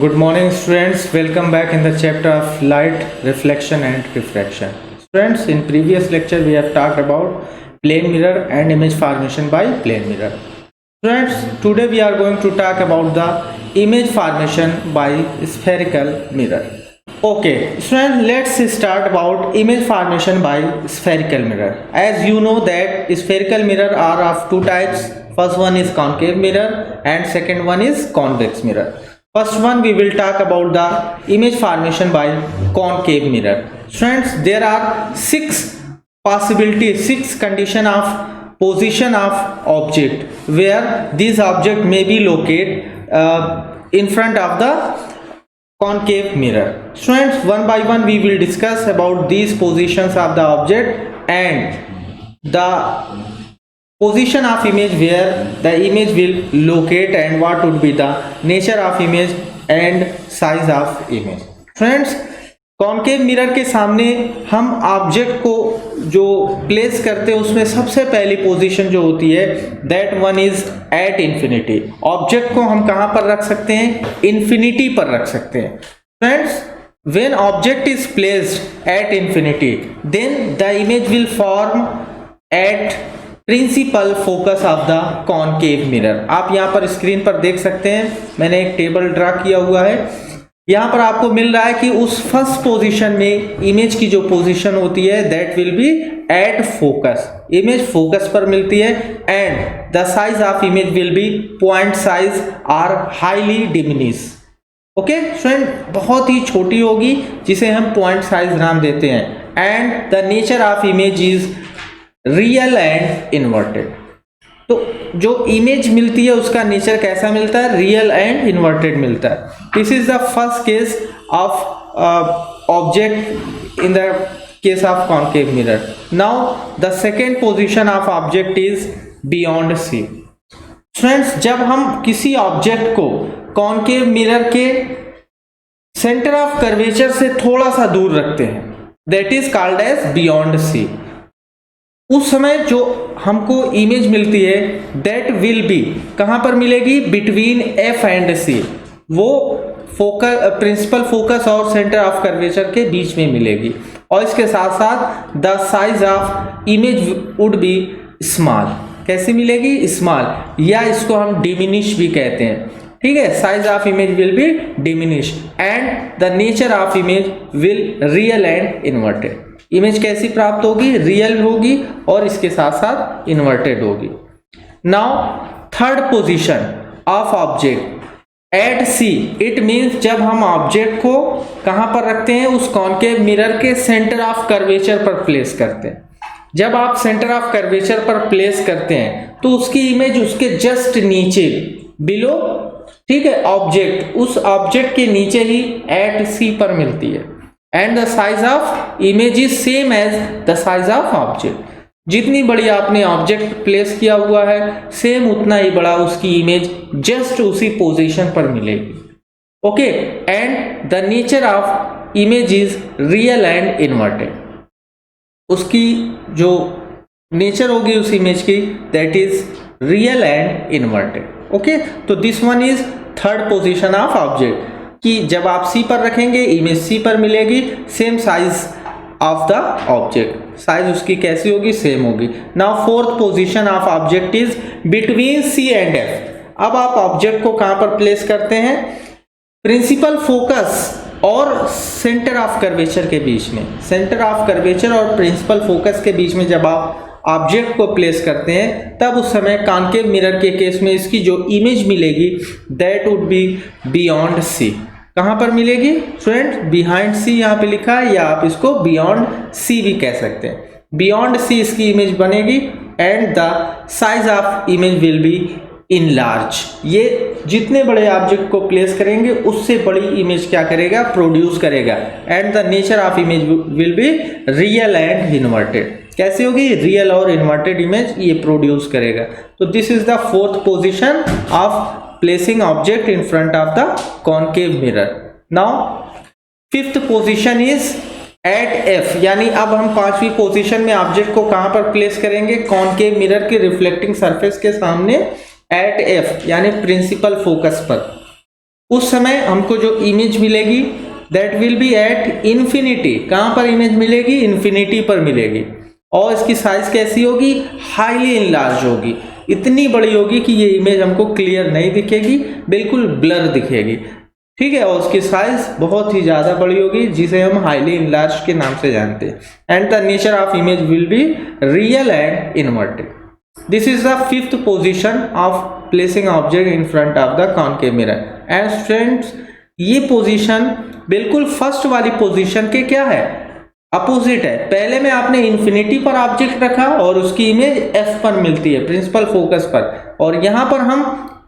Good morning students, welcome back in the chapter of light, reflection and refraction. Students, in previous lecture we have talked about plane mirror and image formation by plane mirror. Students, today we are going to talk about the image formation by spherical mirror. Okay, students, let's start about image formation by spherical mirror. As you know that spherical mirror are of two types. First one is concave mirror and second one is convex mirror. First one we will talk about the image formation by concave mirror. Students, there are six possibilities, six condition of position of object where this object may be located in front of the concave mirror. Students, one by one we will discuss about these positions of the object and the position of image where the image will locate and what would be the nature of image and size of image. Friends, concave mirror के सामने हम object को जो place करते हैं उसमें सबसे पहली पोजीशन जो होती है that one is at infinity. Object को हम कहां पर रख सकते हैं? इंफिनिटी पर रख सकते हैं. Friends, when object is placed at infinity then the image will form at principal focus of the concave mirror. आप यहाँ पर स्क्रीन पर देख सकते हैं, मैंने एक टेबल ड्रा किया हुआ है. यहाँ पर आपको मिल रहा है कि उस फर्स्ट पोजीशन में इमेज की जो पोजीशन होती है that will be at focus. Image focus पर मिलती है and the size of image will be point size are highly diminish. Okay friend, बहुत ही छोटी होगी जिसे हम पॉइंट साइज नाम देते हैं. And the nature of image is real and inverted. तो जो इमेज मिलती है उसका नेचर कैसा मिलता है? रियल एंड इन्वर्टेड मिलता है. This is the first case of object in the case of concave mirror. Now the second position of object is beyond C. Friends, जब हम किसी ऑब्जेक्ट को कॉन्केव मिरर के सेंटर ऑफ कर्वेचर से थोड़ा सा दूर रखते हैं that is called as beyond C. उस समय जो हमको इमेज मिलती है दैट विल बी कहां पर मिलेगी? बिटवीन एफ एंड सी. वो फोकस, प्रिंसिपल फोकस और सेंटर ऑफ कर्वेचर के बीच में मिलेगी. और इसके साथ साथ the size of image would be small. कैसे मिलेगी? स्मॉल, या इसको हम डिमिनिश भी कहते हैं. ठीक है, size of image will be diminish and the nature of image will real and inverted. Image कैसी प्राप्त होगी? रियल होगी और इसके साथ साथ इन्वर्टेड होगी. Now third position of object at C. It means जब हम ऑब्जेक्ट को कहां पर रखते हैं? उस कॉन्केव मिरर के सेंटर ऑफ कर्वेचर पर प्लेस करते हैं. जब आप सेंटर ऑफ कर्वेचर पर प्लेस करते हैं तो उसकी इमेज उसके जस्ट नीचे बिलो, ठीक है, ऑब्जेक्ट, उस ऑब्जेक्ट के नीचे ही एट सी पर मिलती है. And the size of image is same as the size of object. जितनी बड़ी आपने ऑब्जेक्ट प्लेस किया हुआ है सेम उतना ही बड़ा उसकी इमेज जस्ट उसी पोजीशन पर मिलेगी. Okay, and the nature of image is real and inverted. उसकी जो नेचर होगी उस इमेज की that is real and inverted. Okay, तो this one is third position of object कि जब आप सी पर रखेंगे इमेज सी पर मिलेगी, same size of the object. Size उसकी कैसी होगी? सेम होगी. Now fourth position of object is between C and F. अब आप ऑब्जेक्ट को कहां पर प्लेस करते हैं? प्रिंसिपल फोकस और सेंटर ऑफ कर्वेचर के बीच में. सेंटर ऑफ कर्वेचर और प्रिंसिपल फोकस के बीच में जब आप ऑब्जेक्ट को प्लेस करते हैं तब उस समय कॉन्केव मिरर के केस में इसकी जो इमेज मिलेगी that would be beyond C. कहां पर मिलेगी? फ्रेंड, बिहाइंड सी यहाँ पे लिखा है, या आप इसको बियॉन्ड सी भी कह सकते हैं. बियॉन्ड सी इसकी इमेज बनेगी and the size of image will be in large. ये जितने बड़े ऑब्जेक्ट को प्लेस करेंगे उससे बड़ी इमेज क्या करेगा? प्रोड्यूस करेगा. And the nature of image will be real and inverted. कैसे होगी? रियल और इन्वर्टेड इमेज ये प्रोड्यूस करेगा. तो this is the fourth position of placing object in front of the concave mirror. Now fifth position is at F. यानी अब हम पांचवी पोजीशन में ऑब्जेक्ट को कहां पर प्लेस करेंगे? कॉन्केव मिरर के रिफ्लेक्टिंग सरफेस के सामने एट एफ यानी प्रिंसिपल फोकस पर. उस समय हमको जो इमेज मिलेगी that will be at infinity. कहाँ पर इमेज मिलेगी? इन्फिनिटी पर मिलेगी। और इसकी साइज कैसी होगी? हाईली इनलार्ज होगी, इतनी बड़ी होगी कि ये इमेज हमको क्लियर नहीं दिखेगी, बिल्कुल ब्लर दिखेगी, ठीक है। और उसकी साइज बहुत ही ज्यादा बड़ी होगी, जिसे हम हाईली इनलार्ज के नाम से जानते हैं। And the nature of image will be real and inverted. This is the fifth position of placing object in front of the concave mirror. And students, ये पोजीशन बिल्कुल फर्स्ट वाली पोजीशन के क्या है? अपोजिट है। पहले में आपने इन्फिनिटी पर ऑब्जेक्ट रखा और उसकी इमेज एफ पर मिलती है, प्रिंसिपल फोकस पर, और यहां पर हम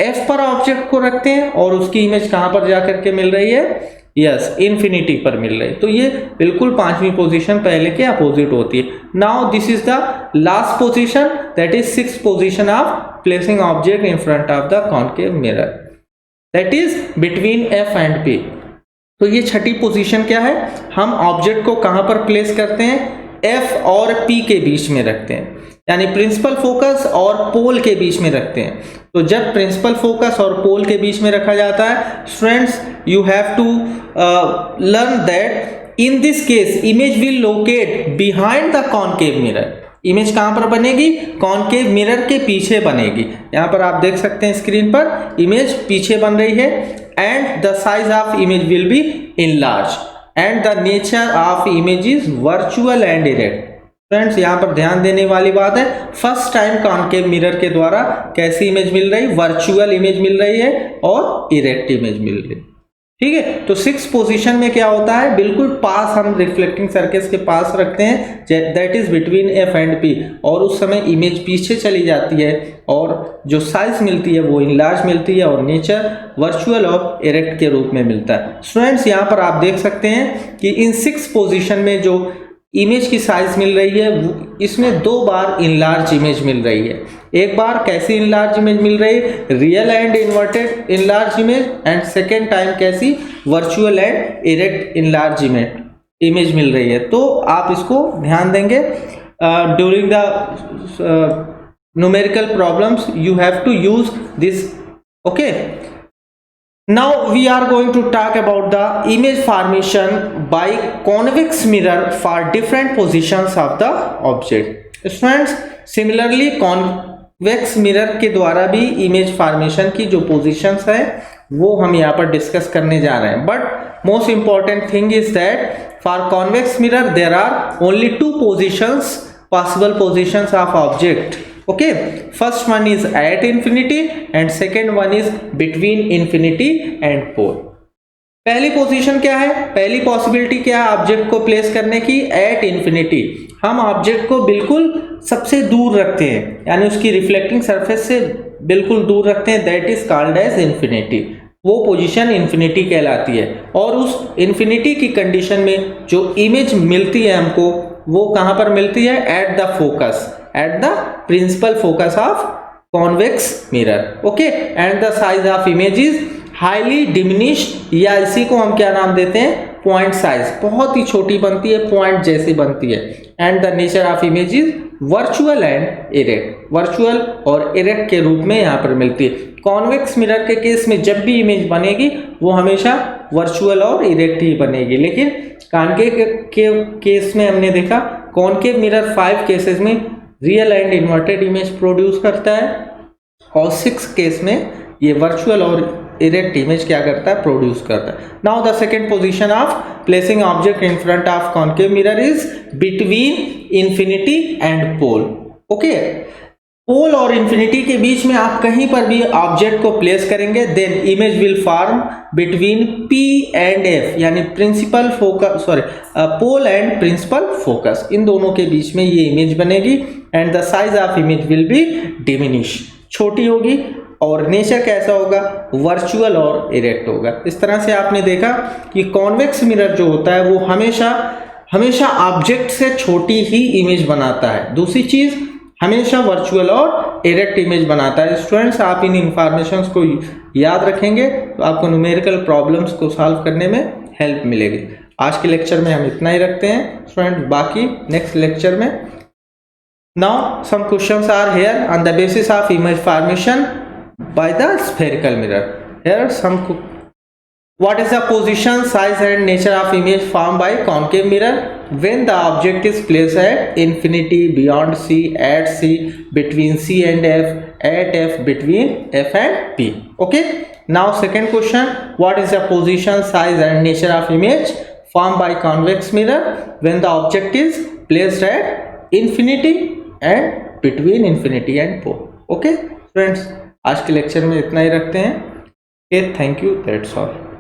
एफ पर ऑब्जेक्ट को रखते हैं और उसकी इमेज कहां पर जाकर के मिल रही है? यस, इन्फिनिटी पर मिल रही है। तो ये बिल्कुल पांचवी पोजीशन पहले के अपोजिट होती है। Now this is the last position, that is sixth position of placing object in front of the concave mirror, that is between F and P. तो ये छठी पोजीशन क्या है? हम ऑब्जेक्ट को कहां पर प्लेस करते हैं? एफ और पी के बीच में रखते हैं, यानी प्रिंसिपल फोकस और पोल के बीच में रखते हैं। तो जब प्रिंसिपल फोकस और पोल के बीच में रखा जाता है, students, you have to learn that in this case image will locate behind the concave mirror. Image कहां पर बनेगी? कॉनकेव मिरर के पीछे बनेगी। यहां पर आप देख सकते हैं स्क्रीन पर इमेज पीछे बन रही है। And the size of image will B enlarge and the nature of image is virtual and erect. Friends, यहां पर ध्यान देने वाली बात है, फर्स्ट टाइम कॉनकेव मिरर के द्वारा कैसी इमेज मिल रही? वर्चुअल इमेज मिल रही है और इरेक्ट इमेज मिल रही है, ठीक है। तो सिक्स पोजीशन में क्या होता है? बिल्कुल पास हम रिफ्लेक्टिंग सरफेस के पास रखते हैं, that is between F and P, और उस समय इमेज पीछे चली जाती है और जो साइज मिलती है वो इनलार्ज मिलती है और नेचर वर्चुअल और इरेक्ट के रूप में मिलता है। स्टूडेंट्स, यहाँ पर आप देख सकते हैं कि इन सिक्स पोजीशन में जो इमेज की साइज मिल रही है, इसमें दो बार इनलार्ज इमेज मिल रही है। एक बार कैसी इनलार्ज इमेज मिल रही है? Real and inverted enlarge image. And second time कैसी? Virtual and erect enlarge image मिल रही है। तो आप इसको ध्यान देंगे during the numerical problems, you have to use this, okay. Now we are going to talk about the image formation by convex mirror for different positions of the object. Students, similarly convex mirror के द्वारा भी image formation की जो positions है वो हम यहाँ पर डिस्कस करने जा रहे हैं। But most important thing is that for convex mirror there are only two positions, possible positions of object. Okay, first one is at infinity and second one is between infinity and pole. पहली position क्या है? पहली possibility क्या है object को place करने की? At infinity. हम ऑब्जेक्ट को बिल्कुल सबसे दूर रखते हैं, यानी उसकी रिफ्लेक्टिंग सरफेस से बिल्कुल दूर रखते हैं, that is called as infinity. वो पोजीशन इन्फिनिटी कहलाती है। और उस इन्फिनिटी की कंडीशन में जो इमेज मिलती है हमको, वो कहां पर मिलती है? At the focus, at the principal focus of convex mirror, okay, and the size of image is highly diminished, या इसी को हम क्या नाम देते हैं? Point size. बहुत ही छोटी बनती है, पॉइंट जैसी बनती है। And the nature of image is virtual and erect. Virtual और इरेक्ट के रूप में यहाँ पर मिलती है। कॉन्वेक्स मिरर के केस में जब भी इमेज बनेगी वो हमेशा वर्चुअल और इरेक्ट ही बनेगी, लेकिन कॉनकेव के केस में हमने देखा कॉनकेव मिरर 5 केसेस में real and inverted image produce करता है और 6 केस में ये वर्चुअल और इरेक्ट इमेज क्या करता है? प्रोड्यूस करता है। Now the second position of placing object in front of concave mirror is between infinity and pole, okay. Pole और इन्फिनिटी के बीच में आप कहीं पर भी ऑब्जेक्ट को प्लेस करेंगे, then image will form between P and F, यानी principal focus, pole and principal focus, इन दोनों के बीच में ये इमेज बनेगी। And the size of image will be diminish, छोटी होगी, और नेचर कैसा होगा? वर्चुअल और इरेक्ट होगा। इस तरह से आपने देखा कि कॉन्वेक्स मिरर जो होता है वो हमेशा ऑब्जेक्ट से छोटी ही इमेज बनाता है। दूसरी चीज, हमेशा वर्चुअल और इरेक्ट इमेज बनाता है। स्टूडेंट्स, आप इन इंफॉर्मेशंस को याद रखेंगे तो आपको न्यूमेरिकल प्रॉब्लम्स को सॉल्व करने में हेल्प मिलेगी। आज के लेक्चर में हम इतना ही रखते हैं स्टूडेंट, बाकी नेक्स्ट लेक्चर में। Now some questions are here on the basis of image formation by the spherical mirror. Here some What is the position, size and nature of image formed by concave mirror? When the object is placed at infinity, beyond C, at C, between C and F, at F, between F and P. Okay. Now second question, what is the position, size and nature of image formed by convex mirror when the object is placed at infinity and between infinity and pole? Okay friends, आज के lecture में इतना ही रखते हैं. Okay, thank you, that's all.